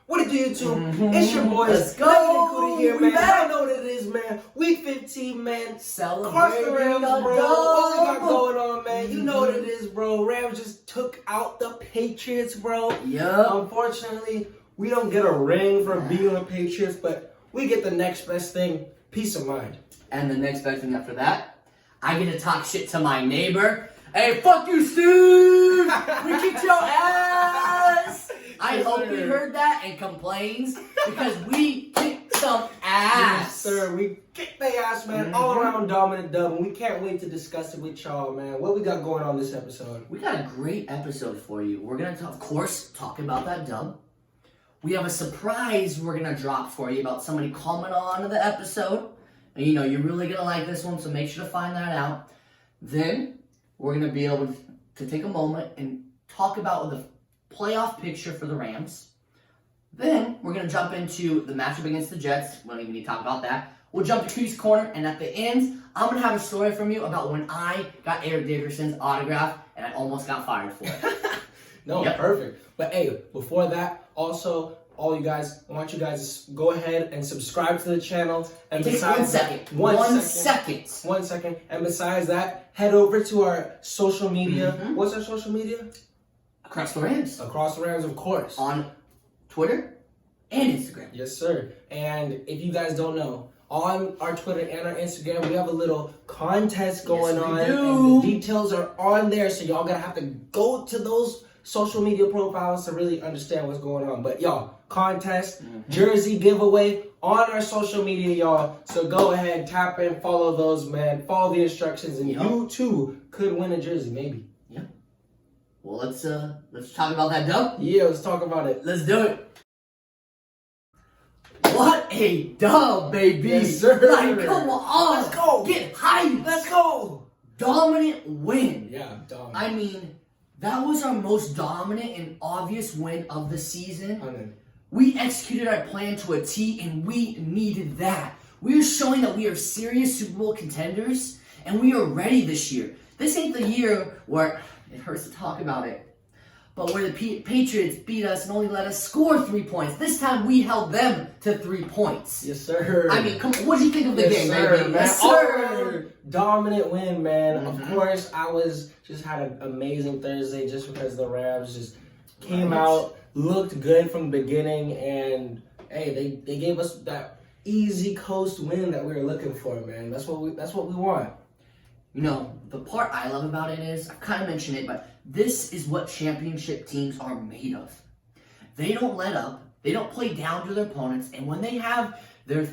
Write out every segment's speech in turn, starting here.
What it do, YouTube? It's your boys. Let's go. Kudi here, man. I know what it is, man. Week 15, man. Celebrating the Rams, a bro. dub. What we got going on, man? You know what it is, bro. Rams just took out the Patriots, bro. Yep. Unfortunately, we don't get a ring for being the Patriots, but we get the next best thing, peace of mind. And the next best thing after that, I get to talk shit to my neighbor. Hey, fuck you, Steve! We kicked your ass! I hope he heard that and complains because we kicked some ass. Yes, sir. We kicked their ass, man. All around dominant dub, and we can't wait to discuss it with y'all, man. What we got going on this episode? We got a great episode for you. We're going to, of course, talk about that dub. We have a surprise we're going to drop for you about somebody comment on the episode. And you know, you're really going to like this one, so make sure to find that out. Then, we're going to be able to take a moment and talk about the playoff picture for the Rams. Then, we're going to jump into the matchup against the Jets. We don't even need to talk about that. We'll jump to Kudi's Corner, and at the end, I'm going to have a story from you about when I got Eric Dickerson's autograph, and I almost got fired for it. No, perfect. But hey, before that, also, all you guys, I want you guys to go ahead and subscribe to the channel. And it takes 1 second. One second. And besides that, head over to our social media. What's our social media? Across the Rams. Across the Rams, of course. On Twitter and Instagram. Yes, sir. And if you guys don't know, on our Twitter and our Instagram, we have a little contest going on. And the details are on there, so y'all gonna have to go to those social media profiles to really understand what's going on. But y'all, contest, jersey giveaway on our social media, y'all. So go ahead, tap in, follow those, man. Follow the instructions, and you too could win a jersey, maybe. Yep. Well, let's talk about that dub. Yeah, let's talk about it. Let's do it. What a dub, baby! Yes, sir. Like, come on, let's go. Get hyped. Let's go. Dominant win. Yeah, dominant. I mean, that was our most dominant and obvious win of the season. We executed our plan to a T, and we needed that. We are showing that we are serious Super Bowl contenders, and we are ready this year. This ain't the year where, it hurts to talk about it, but where the Patriots beat us and only let us score 3 points. This time, we held them to 3 points. Yes, sir. I mean, come on, what did you think of the game, baby? Yes, sir. Dominant win, man. Of course, I just had an amazing Thursday just because the Rams just came out, looked good from the beginning, and hey, they gave us that easy coast win that we were looking for, man. That's what we want. You know, the part I love about it is, I've kind of mentioned it, but this is what championship teams are made of. They don't let up. They don't play down to their opponents. And when they have their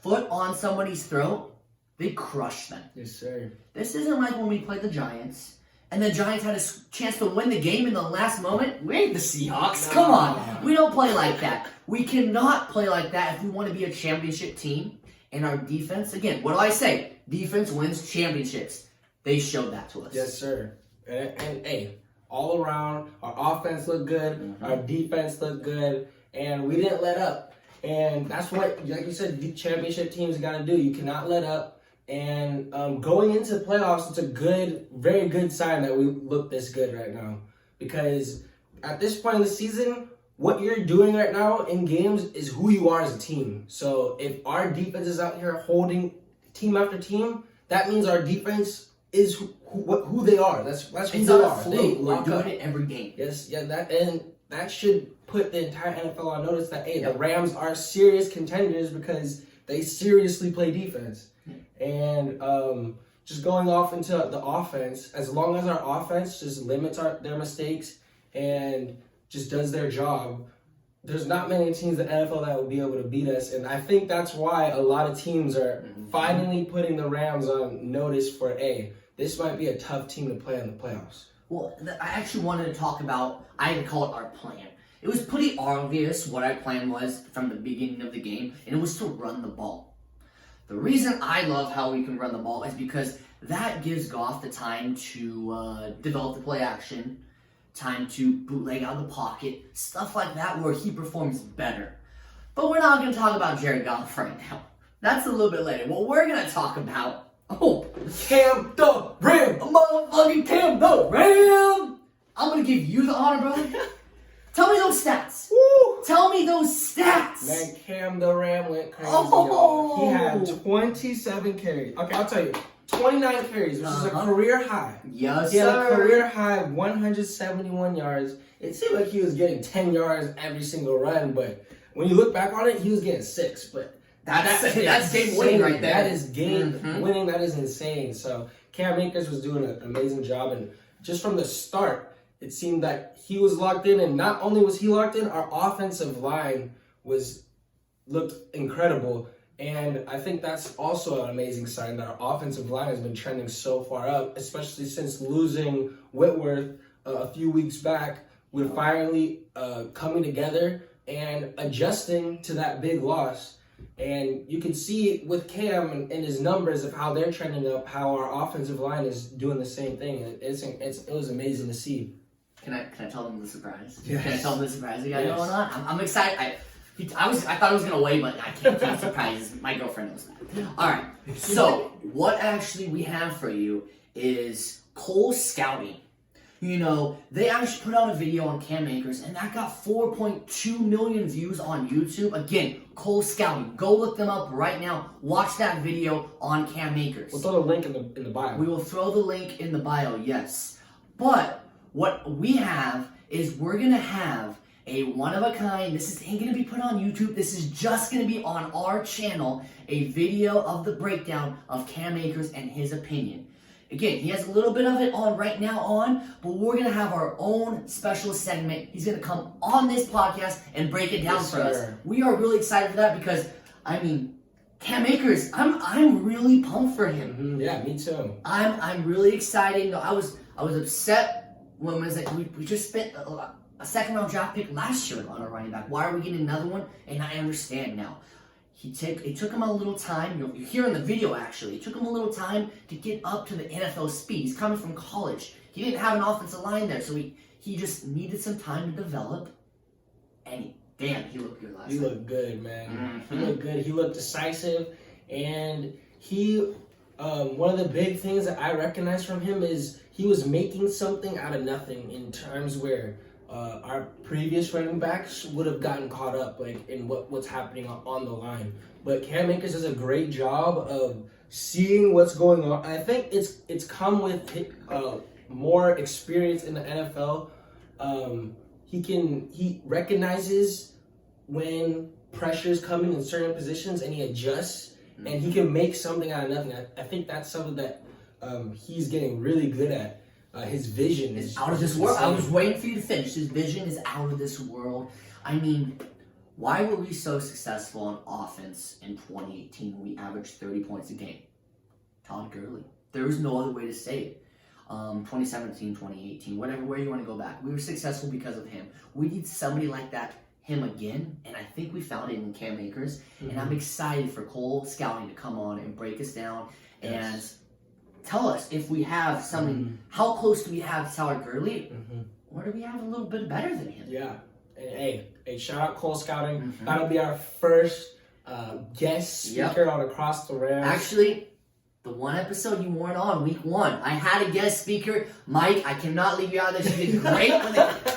foot on somebody's throat, they crush them. Yes, sir. This isn't like when we played the Giants, and the Giants had a chance to win the game in the last moment. We ain't the Seahawks. Nah. Come on. We don't play like that. We cannot play like that if we want to be a championship team. And our defense, again, what do I say? Defense wins championships. They showed that to us. Yes, sir. And hey, all around, our offense looked good, our defense looked good, and we didn't let up. And that's what, like you said, the championship teams got to do. You cannot let up. And going into the playoffs, it's a good, very good sign that we look this good right now. Because at this point in the season, what you're doing right now in games is who you are as a team. So if our defense is out here holding team after team, that means our defense is who they are. That's who it's they not are. a fluke. We're doing it every game. Yes, yeah, that should put the entire NFL on notice that the Rams are serious contenders because they seriously play defense. And just going off into the offense, as long as our offense just limits their mistakes and just does their job, there's not many teams in the NFL that will be able to beat us. And I think that's why a lot of teams are finally putting the Rams on notice for, this might be a tough team to play in the playoffs. Well, I actually wanted to talk about, I had to call it our plan. It was pretty obvious what our plan was from the beginning of the game, and it was to run the ball. The reason I love how we can run the ball is because that gives Goff the time to develop the play action, time to bootleg out of the pocket, stuff like that where he performs better. But we're not going to talk about Jared Goff right now. That's a little bit later. What we're going to talk about, Cam the Ram! Motherfucking Cam the Ram! I'm going to give you the honor, brother. Tell me those stats. Woo. Tell Tell me those stats. Man, Cam the Ram went crazy. Oh. He had 27 carries. Okay, I'll tell you. 29 carries, which is a career high. Yes, he had sir. a career high of 171 yards. It seemed like he was getting 10 yards every single run, but when you look back on it, he was getting 6. But that's game winning right there. That is game winning. That is insane. So Cam Akers was doing an amazing job, and just from the start, it seemed that he was locked in. And not only was he locked in, our offensive line looked incredible. And I think that's also an amazing sign that our offensive line has been trending so far up, especially since losing Whitworth a few weeks back. We're finally coming together and adjusting to that big loss. And you can see with Cam and his numbers of how they're trending up, how our offensive line is doing the same thing. It was amazing to see. Can I tell them the surprise? Yes. Can I tell them the surprise we got going on? I'm excited. I thought I was gonna wait, but I can't tell surprises. My girlfriend knows that. All right. So what actually we have for you is Cole scouting. You know, they actually put out a video on Cam Akers, and that got 4.2 million views on YouTube. Again, Cole scouting. Go look them up right now. Watch that video on Cam Akers. We'll throw the link in the bio. We will throw the link in the bio. Yes, but what we have is we're gonna have a one-of-a-kind, this ain't going to be put on YouTube, this is just going to be on our channel, a video of the breakdown of Cam Akers and his opinion. Again, he has a little bit of it on right now but we're going to have our own special segment. He's going to come on this podcast and break it down for us. We are really excited for that because, I mean, Cam Akers, I'm really pumped for him. Mm-hmm. Yeah, me too. I'm really excited. You know, I was upset when it was like we just spent a second-round draft pick last year on a running back. Why are we getting another one? And I understand now. It took him a little time. You hear in the video, actually. It took him a little time to get up to the NFL speed. He's coming from college. He didn't have an offensive line there, so he just needed some time to develop. And he looked good last night. He looked good, man. Mm-hmm. He looked good. He looked decisive. And one of the big things that I recognize from him is he was making something out of nothing in terms where our previous running backs would have gotten caught up like in what's happening on the line. But Cam Akers does a great job of seeing what's going on. I think it's come with more experience in the NFL. He recognizes when pressure's coming in certain positions and he adjusts and he can make something out of nothing. I think that's something that he's getting really good at. His vision is out of this world. I was waiting for you to finish. His vision is out of this world. I mean, why were we so successful on offense in 2018 when we averaged 30 points a game? Todd Gurley. There was no other way to say it. 2017, 2018, whatever way you want to go back. We were successful because of him. We need somebody like that, him again, and I think we found it in Cam Akers. Mm-hmm. And I'm excited for Cole Scouting to come on and break us down and tell us if we have something, how close do we have Todd Gurley, or do we have a little bit better than him? Yeah. And hey, shout out Cole Scouting. That'll be our first guest speaker on Across the Rams. Actually, the one episode you weren't on, week 1, I had a guest speaker, Mike. I cannot leave you out of this. He did great.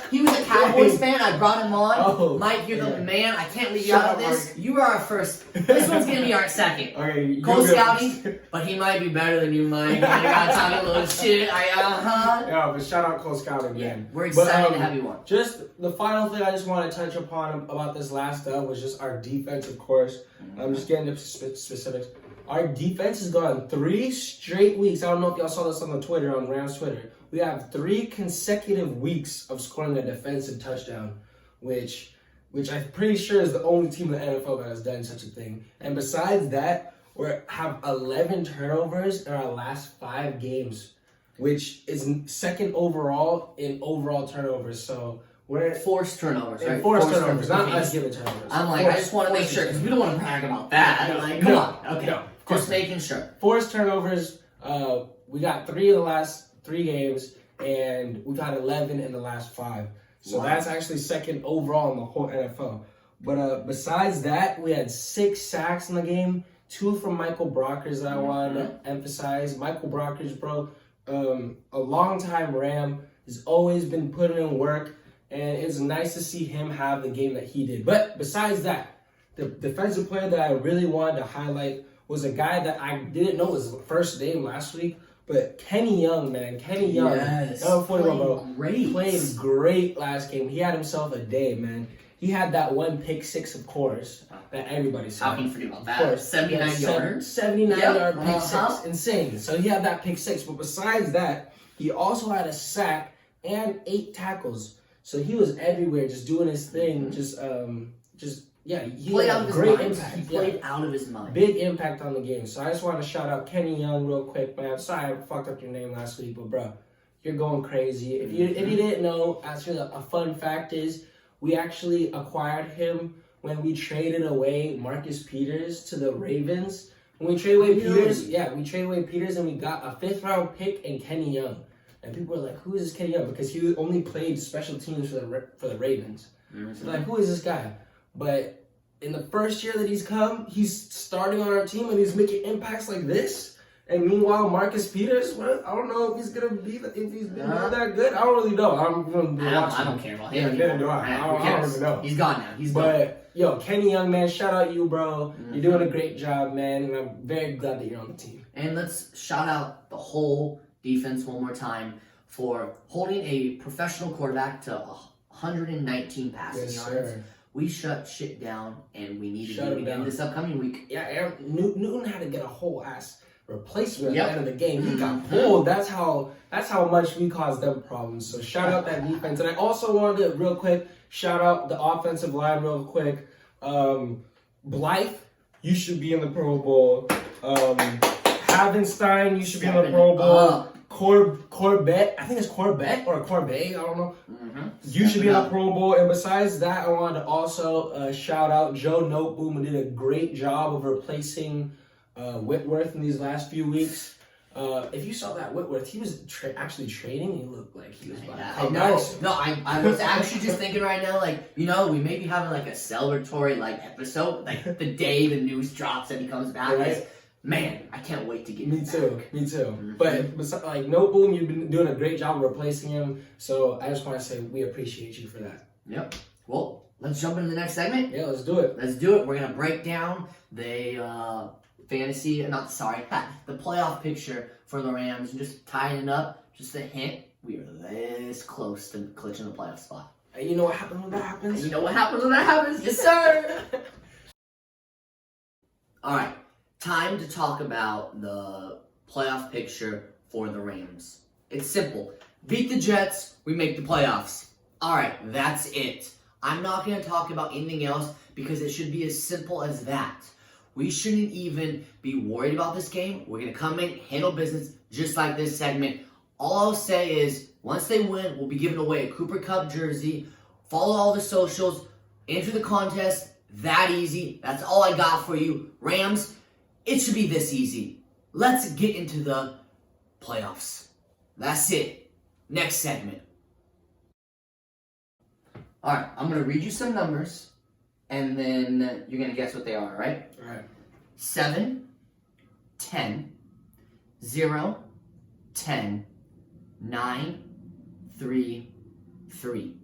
He was a Cowboys fan. I brought him on. Oh, Mike, you're the man. I can't leave you out of this. Mark. You are our first. This one's going to be our second. Okay, Cole Scouting, but he might be better than you, Mike. You got to talk a little shit. Yeah, but shout out Cole Scouting, man. We're excited to have you on. Just the final thing I just want to touch upon about this last dub was just our defense, of course. I'm just getting into specifics. Our defense has gone 3 straight weeks. I don't know if y'all saw this on the Twitter, on Rams Twitter. We have 3 consecutive weeks of scoring a defensive touchdown, which I'm pretty sure is the only team in the NFL that has done such a thing. And besides that, we have 11 turnovers in our last 5 games, which is second overall in overall turnovers. So we're at forced turnovers, right? Forced turnovers, not us giving turnovers. I'm like, I just want to make sure, because we don't want to brag about that. Come on. Okay. No, just making sure. Forced turnovers, we got 3 of the last 3 games, and we've had 11 in the last 5. So that's actually second overall in the whole NFL. But besides that, we had 6 sacks in the game, 2 from Michael Brockers that I want to emphasize. Michael Brockers, bro, a long-time Ram, has always been putting in work, and it's nice to see him have the game that he did. But besides that, the defensive player that I really wanted to highlight was a guy that I didn't know was first name last week, but Kenny Young, man. Kenny Young. Yes. Played great last game. He had himself a day, man. He had that one pick six, of course, that everybody saw. How can you forget about that? 79 yards. 79-yard pick six. Insane. So he had that pick six. But besides that, he also had a sack and 8 tackles. So he was everywhere just doing his thing. He played out of his mind. Impact. He played out of his mind. Big impact on the game. So I just want to shout out Kenny Young real quick, man. Sorry I fucked up your name last week, but bro, you're going crazy. If you didn't know, actually a fun fact is we actually acquired him when we traded away Marcus Peters to the Ravens. When we traded away Peters, and we got a 5th round pick and Kenny Young. And people were like, "Who is this Kenny Young?" Because he only played special teams for the Ravens. So like, who is this guy? But in the first year that he's come, he's starting on our team and he's making impacts like this. And meanwhile, Marcus Peters, I don't know if he's gonna be that good. I don't really know. I don't care about him. I don't really know. He's gone now. But yo, Kenny Young, man, shout out you, bro. You're doing a great job, man, and I'm very glad that you're on the team. And let's shout out the whole defense one more time for holding a professional quarterback to 119 passing yards. Sir. We shut shit down, and we need to do it again this upcoming week. Yeah, Newton had to get a whole ass replacement at the end of the game. He got pulled. That's how much we caused them problems. So shout out that defense. And I also wanted to real quick shout out the offensive line real quick. Blythe, you should be in the Pro Bowl. Havenstein, you should be in the Pro Bowl. Corbett, I think it's Corbett or Corbet, I don't know. You should be in the Pro Bowl. And besides that, I wanted to also shout out Joe Noteboom, who did a great job of replacing Whitworth in these last few weeks. If you saw that Whitworth, he was actually training. He looked like he was about to come back. No, I was actually just thinking right now, like, we may be having like a celebratory episode, like the day the news drops and he comes back. Right? Man, I can't wait to get Me too. But like Noteboom, you've been doing a great job of replacing him. So I just want to say we appreciate you for that. Yep. Well, let's jump into the next segment. Yeah, let's do it. We're gonna break down the the playoff picture for the Rams and just tying it up. Just a hint, we are this close to clinching the playoff spot. And you know what happens when that happens? Yes, sir. All right. Time to talk about the playoff picture for the Rams. It's simple. Beat the Jets, we make the playoffs. All right, that's it. I'm not going to talk about anything else because it should be as simple as that. We shouldn't even be worried about this game. We're going to come in, handle business, just like this segment. All I'll say is, once they win, we'll be giving away a Cooper Cup jersey. Follow all the socials. Enter the contest. That easy. That's all I got for you. Rams, it should be this easy. Let's get into the playoffs. That's it. Next segment. All right, I'm going to read you some numbers, and then you're going to guess what they are, all right? All right. 7, 10, 0, 10, 9, 3, 3.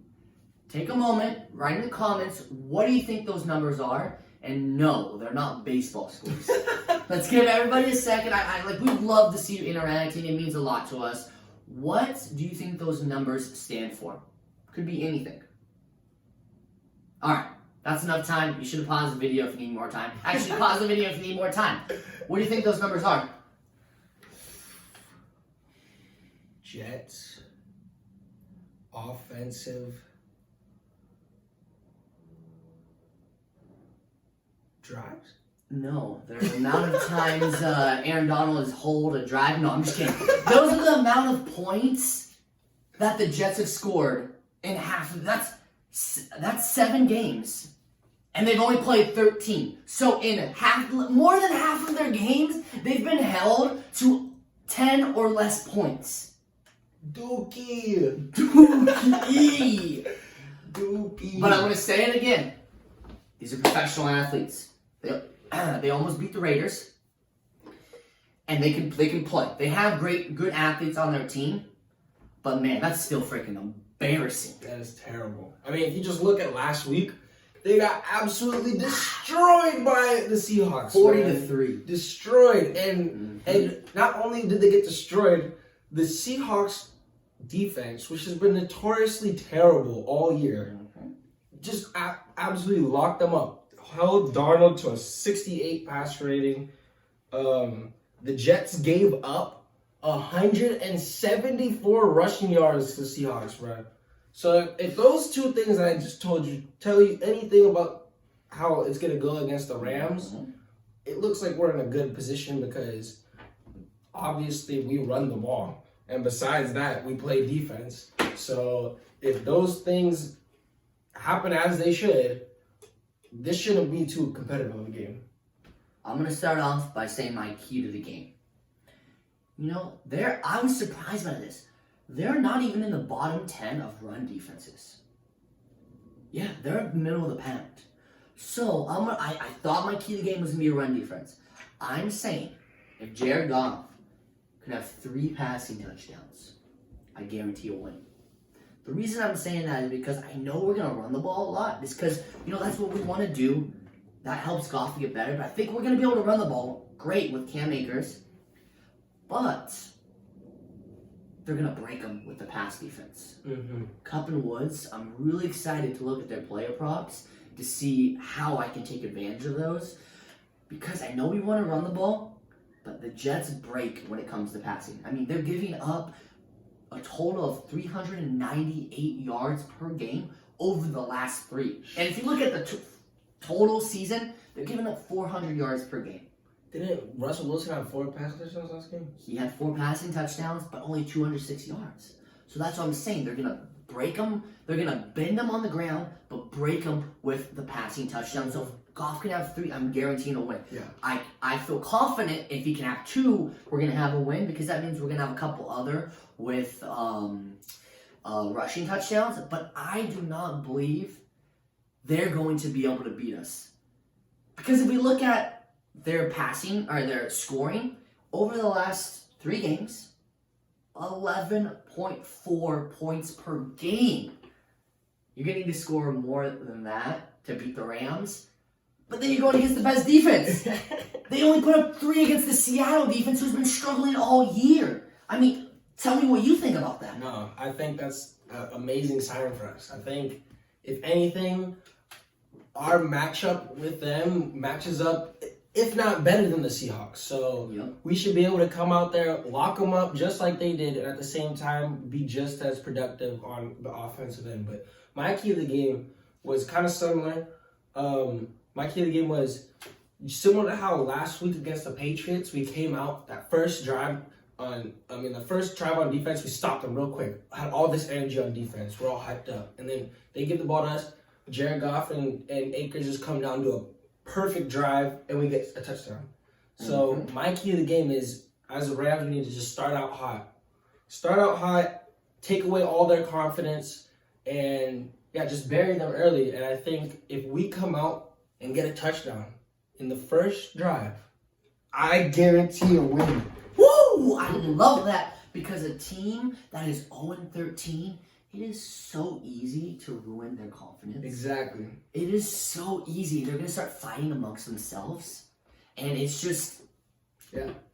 Take a moment, write in the comments, what do you think those numbers are? And no, they're not baseball scores. Let's give everybody a second. We'd love to see you interacting. It means a lot to us. What do you think those numbers stand for? Could be anything. All right, that's enough time. You should have paused the video if you need more time. Actually, pause the video if you need more time. What do you think those numbers are? Jets, offensive drives? No, the amount of times Aaron Donald has hold a drive. No, I'm just kidding. Those are the amount of points that the Jets have scored in half. That's 7 games, and they've only played 13. So in more than half of their games, they've been held to 10 or less points. Dookie. But I'm going to say it again. These are professional athletes. They almost beat the Raiders, and they can play. They have good athletes on their team, but man, that's still freaking embarrassing. That is terrible. I mean, if you just look at last week, they got absolutely destroyed by the Seahawks. 40-3. Destroyed. And not only did they get destroyed, the Seahawks defense, which has been notoriously terrible all year, just absolutely locked them up. Held Darnold to a 68 pass rating. The Jets gave up 174 rushing yards to the Seahawks, bro. So if those two things that I just told you tell you anything about how it's going to go against the Rams, it looks like we're in a good position because obviously we run the ball. And besides that, we play defense. So if those things happen as they should, this shouldn't be too competitive of a game. I'm going to start off by saying my key to the game. You know, I was surprised by this. They're not even in the bottom 10 of run defenses. Yeah, they're in the middle of the pack. So I thought my key to the game was going to be a run defense. I'm saying if Jared Goff could have 3 passing touchdowns, I guarantee a win. The reason I'm saying that is because I know we're going to run the ball a lot. It's because, you know, that's what we want to do. That helps Goff to get better. But I think we're going to be able to run the ball great with Cam Akers. But they're going to break them with the pass defense. Kupp and Woods, I'm really excited to look at their player props to see how I can take advantage of those. Because I know we want to run the ball, but the Jets break when it comes to passing. I mean, they're giving up a total of 398 yards per game over the last 3. And if you look at the total season, they're giving up 400 yards per game. Didn't Russell Wilson have 4 passing touchdowns last game? He had 4 passing touchdowns, but only 206 yards. So that's what I'm saying. They're going to break them. They're going to bend them on the ground, but break them with the passing touchdowns. So if Goff can have 3, I'm guaranteeing a win. Yeah. I feel confident if he can have 2, we're going to have a win because that means we're going to have a couple other with rushing touchdowns. But I do not believe they're going to be able to beat us. Because if we look at their passing or their scoring over the last 3 games, 11.4 points per game. You're going to need to score more than that to beat the Rams. But then you're going against the best defense. They only put up 3 against the Seattle defense, who's been struggling all year. I mean, tell me what you think about that. No, I think that's an amazing sign for us. I think, if anything, our matchup with them matches up, if not better than the Seahawks. So we should be able to come out there, lock them up just like they did, and at the same time be just as productive on the offensive end. But my key to the game was kind of similar. My key to the game was similar to how last week against the Patriots, we came out that first drive on defense, we stopped them real quick. Had all this energy on defense. We're all hyped up. And then they give the ball to us. Jared Goff and Akers just come down to a perfect drive, and we get a touchdown. So my key to the game is, as the Rams, we need to just start out hot. Start out hot, take away all their confidence, and just bury them early. And I think if we come out and get a touchdown in the first drive, I guarantee a win. Woo! I love that because a team that is 0-13, it is so easy to ruin their confidence. Exactly. It is so easy. They're going to start fighting amongst themselves. And it's just,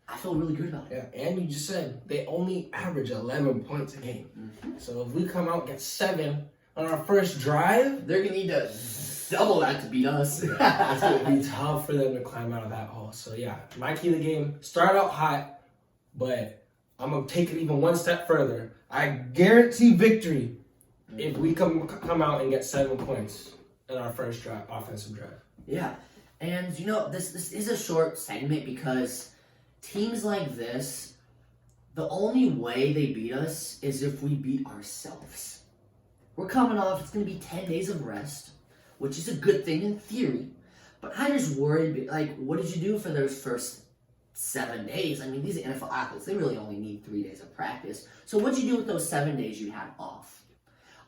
I feel really good about it. Yeah, and you just said they only average 11 points a game. So if we come out and get 7 on our first drive, they're going to need to double that to beat us. It's going to be tough for them to climb out of that hole. So my key to the game, start out hot, but I'm going to take it even one step further. I guarantee victory if we come out and get 7 points in our first drive, offensive drive. Yeah, and you know, this is a short segment because teams like this, the only way they beat us is if we beat ourselves. We're coming off, it's going to be 10 days of rest, which is a good thing in theory, but I just worried, like, what did you do for those first 7 days? I mean, these NFL athletes, they really only need 3 days of practice. So what'd you do with those 7 days you had off?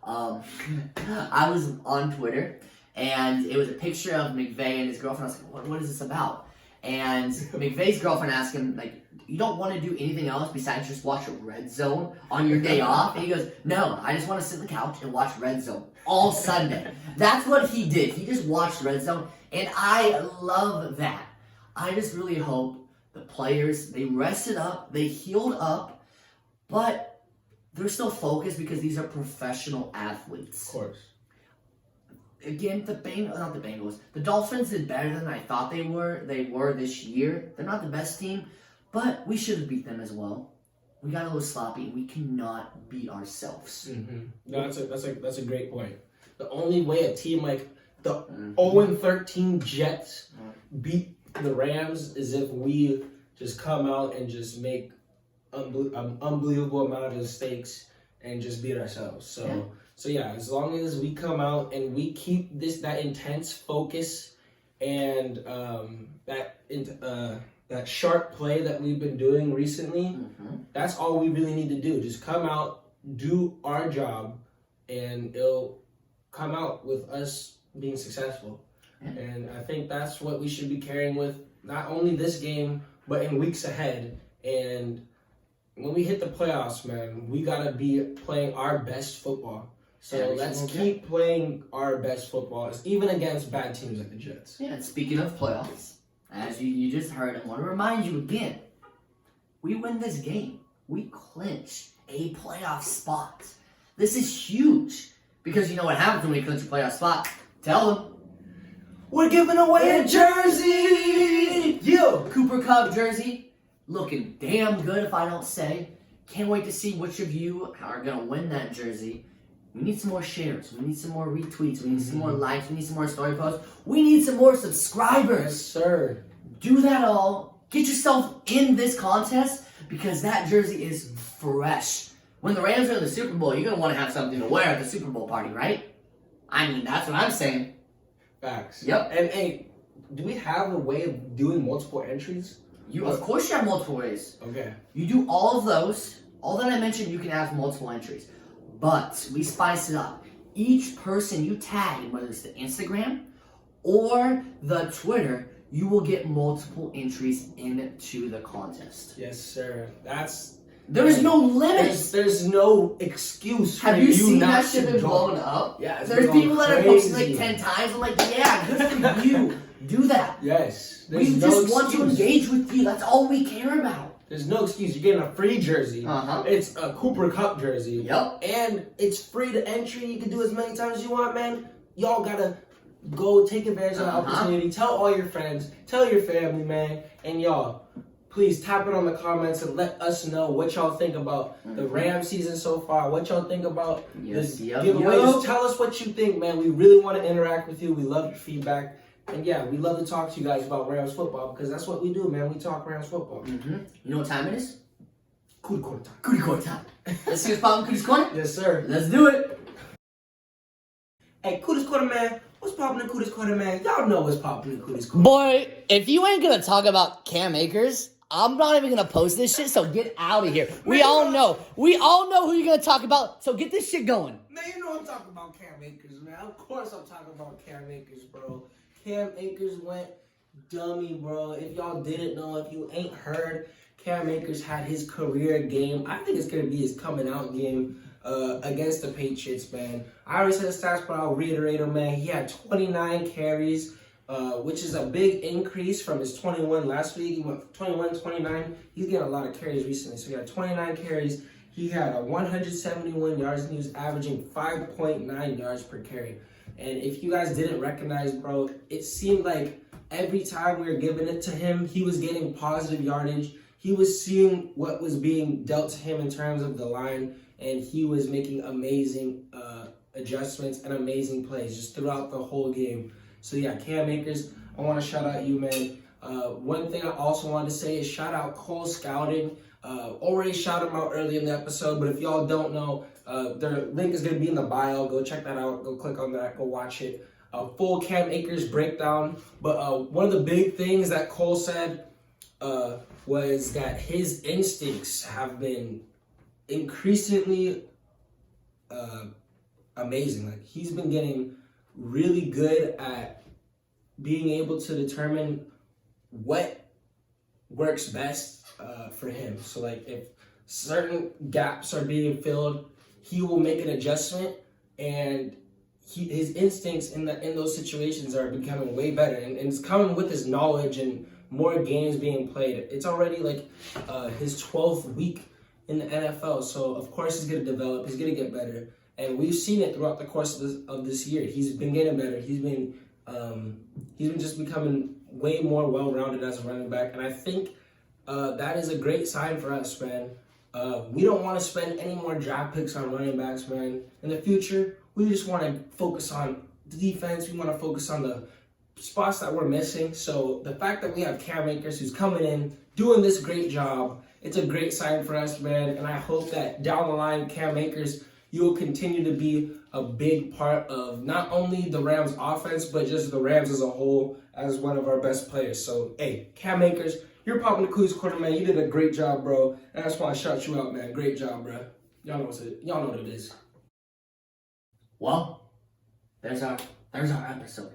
I was on Twitter, and it was a picture of McVay and his girlfriend. I was like, what is this about? And McVay's girlfriend asked him, like, you don't want to do anything else besides just watch Red Zone on your day off? And he goes, no, I just want to sit on the couch and watch Red Zone all Sunday. That's what he did. He just watched Red Zone, and I love that. I just really hope the players, they rested up, they healed up, but they're still focused because these are professional athletes. Of course. Again, the Dolphins did better than I thought they were. They were this year. They're not the best team, but we should have beat them as well. We got a little sloppy. We cannot beat ourselves. Mm-hmm. No, that's a great point. The only way a team like the 0-13 Jets beat the Rams is if we just come out and just make an unbelievable amount of mistakes and just beat ourselves. So yeah, as long as we come out and we keep that intense focus and that sharp play that we've been doing recently, that's all we really need to do. Just come out, do our job, and it'll come out with us being successful. And I think that's what we should be carrying with not only this game, but in weeks ahead. And when we hit the playoffs, man, we got to be playing our best football. So let's keep playing our best football, even against bad teams like the Jets. Yeah, and speaking of playoffs, as you just heard, I want to remind you again, we win this game, we clinch a playoff spot. This is huge, because you know what happens when we clinch a playoff spot? Tell them. We're giving away a jersey! Cooper Kupp jersey, looking damn good if I don't say. Can't wait to see which of you are going to win that jersey. We need some more shares. We need some more retweets. We need some more likes. We need some more story posts. We need some more subscribers. Yes, sir. Do that all. Get yourself in this contest because that jersey is fresh. When the Rams are in the Super Bowl, you're going to want to have something to wear at the Super Bowl party, right? I mean, that's what I'm saying. Facts. Yep. And hey, do we have a way of doing multiple entries? Of course you have multiple ways. Okay. You do all of those. All that I mentioned, you can have multiple entries. But we spice it up. Each person you tag, whether it's the Instagram or the Twitter, you will get multiple entries into the contest. Yes, sir. There is no limits. There's no excuse for Have you seen not that shit to been go. blowing up? Yeah, it's there's been people that going have posted crazy. like 10 times. I'm like, yeah, good for you. Do that. Yes. We just want to engage with you. That's all we care about. There's no excuse. You're getting a free jersey. It's a Cooper Kupp jersey. Yep. And it's free to entry. You can do as many times as you want, man. Y'all gotta go take advantage of the opportunity. Tell all your friends. Tell your family, man. And y'all, please tap it on the comments and let us know what y'all think about the Ram season so far. What y'all think about this giveaway. Just tell us what you think, man. We really want to interact with you. We love your feedback. And yeah, we love to talk to you guys about Rams football because that's what we do, man. We talk Rams football. You know what time it is? Kudi Corner time. Kudi Corner time. Let's see what's poppin' Kudi's Corner? Yes, sir. Let's do it. Hey, Kudi's Corner, man. What's poppin' in Kudi's Corner, man? Y'all know what's poppin' in Kudi's Corner. Boy, if you ain't gonna talk about Cam Akers, I'm not even gonna post this shit, so get out of here. We all know who you're gonna talk about, so get this shit going. Man, you know I'm talking about Cam Akers, man. Of course I'm talking about Cam Akers, bro. Cam Akers went dummy, bro. If y'all didn't know, if you ain't heard, Cam Akers had his career game. I think it's going to be his coming out game against the Patriots, man. I already said the stats, but I'll reiterate them, man. He had 29 carries, which is a big increase from his 21 last week. He went 21, 29. He's getting a lot of carries recently. So he had 29 carries. He had 171 yards, and he was averaging 5.9 yards per carry. And if you guys didn't recognize, bro, it seemed like every time we were giving it to him, he was getting positive yardage. He was seeing what was being dealt to him in terms of the line, and he was making amazing adjustments and amazing plays just throughout the whole game. So yeah, Cam Akers, I want to shout out you, man. One thing I also wanted to say is shout out Cole Scouting. Already shouted him out early in the episode, but if y'all don't know, their link is going to be in the bio. Go check that out. Go click on that. Go watch it. Full Cam Akers breakdown. But one of the big things that Cole said was that his instincts have been increasingly amazing. Like, he's been getting really good at being able to determine what works best for him. So like if certain gaps are being filled, he will make an adjustment, and his instincts in those situations are becoming way better, and it's coming with his knowledge and more games being played. It's already like his 12th week in the NFL, so of course he's going to develop, he's going to get better, and we've seen it throughout the course of this year. He's been getting better. He's been just becoming way more well-rounded as a running back, and I think that is a great sign for us, man. We don't want to spend any more draft picks on running backs, man. In the future, we just want to focus on the defense. We want to focus on the spots that we're missing. So the fact that we have Cam Akers who's coming in, doing this great job, it's a great sign for us, man. And I hope that down the line, Cam Akers, you will continue to be a big part of not only the Rams offense, but just the Rams as a whole as one of our best players. So, hey, Cam Akers, you're popping the Kudi's corner, man. You did a great job, bro. And I just want to shout you out, man. Great job, bro. Y'all know what it is. Well, there's our episode.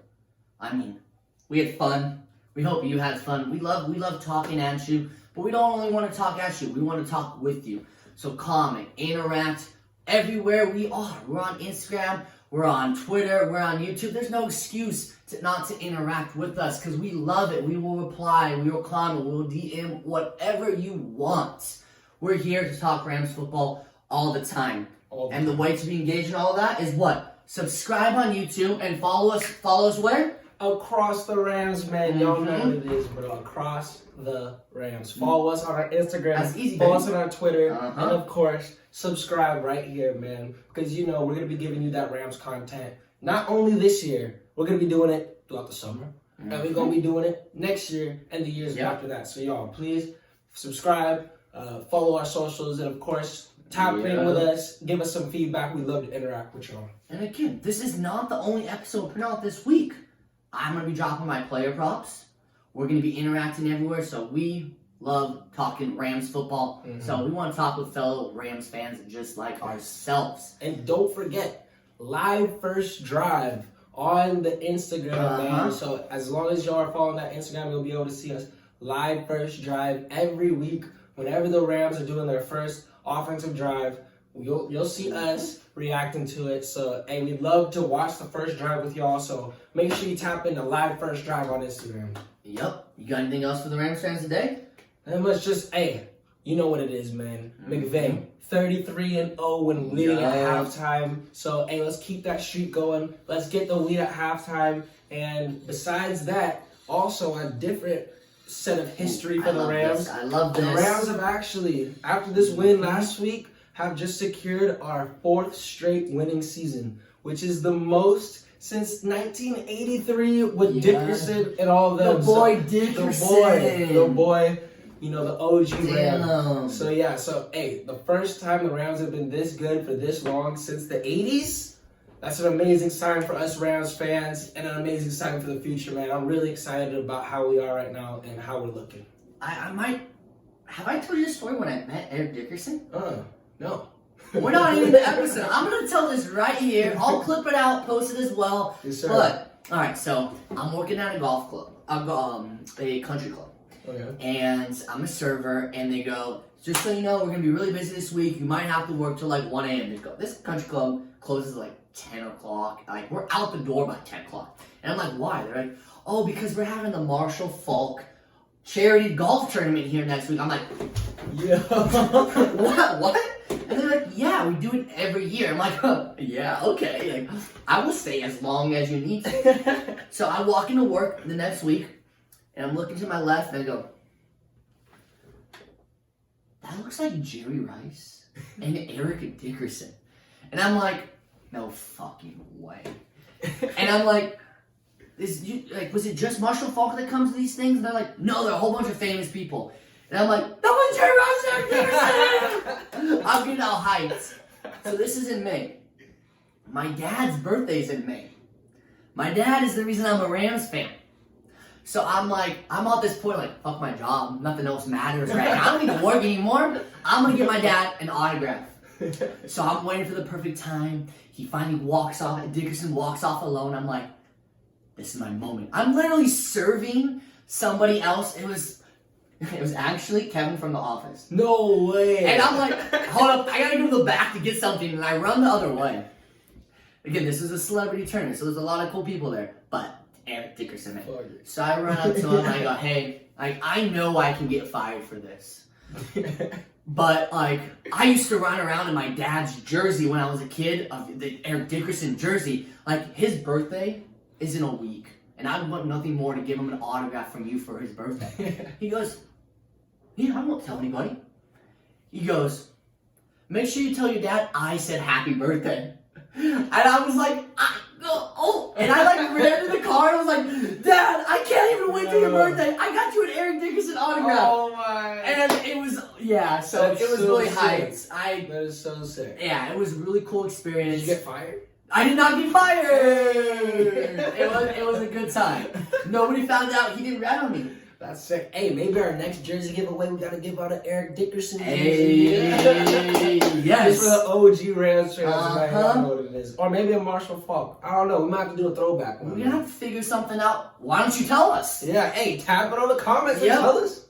I mean, we had fun. We hope you had fun. We love talking at you, but we don't only want to talk at you. We want to talk with you. So comment, interact everywhere we are. We're on Instagram. We're on Twitter. We're on YouTube. There's no excuse not to interact with us because we love it. We will reply. We will comment. We will DM whatever you want. We're here to talk Rams football all the time. And the way to be engaged in all of that is what? Subscribe on YouTube and follow us. Follow us where? Across the Rams, man. Y'all know what it is, bro. Across the Rams. Follow us on our Instagram. That's easy, follow baby. us on our Twitter. And of course, subscribe right here, man. Because we're going to be giving you that Rams content. Not only this year, we're going to be doing it throughout the summer. And we're going to be doing it next year and the years after that. So y'all, please subscribe, follow our socials, and of course, tap in with us, give us some feedback. We'd love to interact with y'all. And again, this is not the only episode put out this week. I'm going to be dropping my player props. We're going to be interacting everywhere, so we love talking Rams football. So we want to talk with fellow Rams fans just like ourselves. And don't forget, live first drive on the Instagram, man. So as long as y'all are following that Instagram, you'll be able to see us live first drive every week. Whenever the Rams are doing their first offensive drive, you'll see us reacting to it. So, hey, we'd love to watch the first drive with y'all. So make sure you tap into live first drive on Instagram. Yep. You got anything else for the Rams fans today? And let's just, hey, you know what it is, man. McVay, 33-0 when leading at halftime. So, hey, let's keep that streak going. Let's get the lead at halftime. And besides that, also a different set of history for the Rams. I love this. The Rams have actually, after this win last week, have just secured our 4th straight winning season, which is the most since 1983 with Dickerson and all them. The boy Dickerson. The boy, the OG Ram. So hey, the first time the Rams have been this good for this long since the 80s. That's an amazing sign for us Rams fans and an amazing sign for the future, man. I'm really excited about how we are right now and how we're looking. Have I told you this story when I met Eric Dickerson? No. We're not even in the episode. I'm going to tell this right here. I'll clip it out, post it as well. Yes, sir. But, alright, so I'm working at a golf club, a country club. Okay. And I'm a server, and they go, just so you know, we're going to be really busy this week. You might have to work till like 1 a.m. They go, this country club closes like 10 o'clock. Like, we're out the door by 10 o'clock. And I'm like, why? They're like, oh, because we're having the Marshall Falk charity golf tournament here next week. I'm like, yeah. What? And they're like, yeah, we do it every year. I'm like, yeah, okay. Like, I will stay as long as you need to. So I walk into work the next week, and I'm looking to my left, and I go, that looks like Jerry Rice and Eric Dickerson. And I'm like, no fucking way. And I'm like, was it just Marshall Falk that comes to these things? And they're like, no, there are a whole bunch of famous people. And I'm like, that was Jerry Rice and Eric Dickerson! I'm getting all hyped. So this is in May. My dad's birthday's in May. My dad is the reason I'm a Rams fan. So I'm at this point like, fuck my job. Nothing else matters right now. I don't need to work anymore. I'm going to give my dad an autograph. So I'm waiting for the perfect time. He finally walks off. Dickerson walks off alone. I'm like, this is my moment. I'm literally serving somebody else. It was actually Kevin from The Office. No way. And I'm like, hold up, I gotta go to the back to get something, and I run the other way. Again, this is a celebrity tournament, so there's a lot of cool people there. But Eric Dickerson, man. So I run up to him and I go, hey, I know I can get fired for this. But like, I used to run around in my dad's jersey when I was a kid, the Eric Dickerson jersey. Like, his birthday is in a week, and I want nothing more to give him an autograph from you for his birthday. He goes, yeah, I won't tell anybody. He goes, make sure you tell your dad I said happy birthday. And I was like, oh, and I like ran to the car and I was like, Dad, I can't even wait till your birthday. I got you an Eric Dickerson autograph. Oh my. And it was, yeah, so That's it was so really sick. hyped. That is so sick. Yeah, it was a really cool experience. Did you get fired? I did not get fired. It was a good time. Nobody found out he didn't rat on me. That's sick. Hey, maybe our next jersey giveaway, we gotta give out an Eric Dickerson jersey. Hey, yes. Just for the OG Rams fans, I Uh-huh. don't know what it is. Or maybe a Marshall Falk. I don't know. We might have to do a throwback one. We're gonna have to figure something out. Why don't you tell us? Yeah, hey, tap it on the comments Yep. and tell us.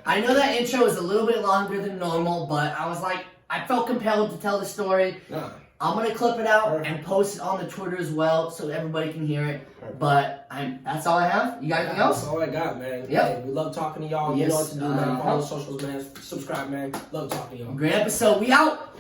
I know that intro is a little bit longer than normal, but I was like, I felt compelled to tell the story. Nah. I'm gonna clip it out Perfect. and post it on the Twitter as well, so everybody can hear it. Perfect. But that's all I have. You got anything else? That's all I got, man. Yep. Hey, we love talking to y'all. Yes, You know what to do, man. uh-huh. Follow the socials, man. Subscribe, man. Love talking to y'all. Great episode. We out.